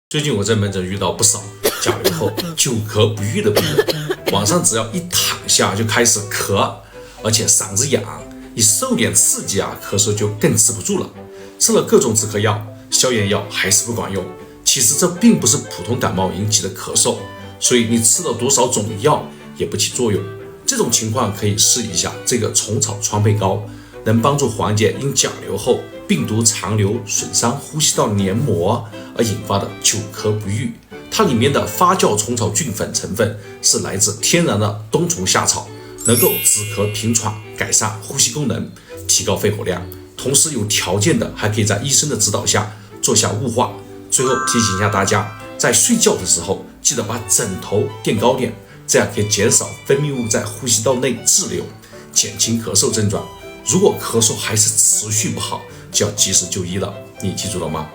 最近我在门诊遇到不少甲流后久咳不愈的病人，晚上只要一躺下就开始咳，而且嗓子痒，一受点刺激咳嗽就更止不住了。吃了各种止咳药、消炎药还是不管用。其实这并不是普通感冒引起的咳嗽，所以你吃了多少种药也不起作用。这种情况可以试一下这个虫草川贝膏，能帮助缓解因甲流后病毒残留损伤呼吸道黏膜而引发的久咳不愈。它里面的发酵虫草菌粉成分是来自天然的冬虫夏草，能够止咳平喘，改善呼吸功能，提高肺活量。同时有条件的还可以在医生的指导下做下雾化。最后提醒一下大家，在睡觉的时候记得把枕头垫高点，这样可以减少分泌物在呼吸道内滞留，减轻咳嗽症状。如果咳嗽还是持续不好，就要及时就医了。你记住了吗？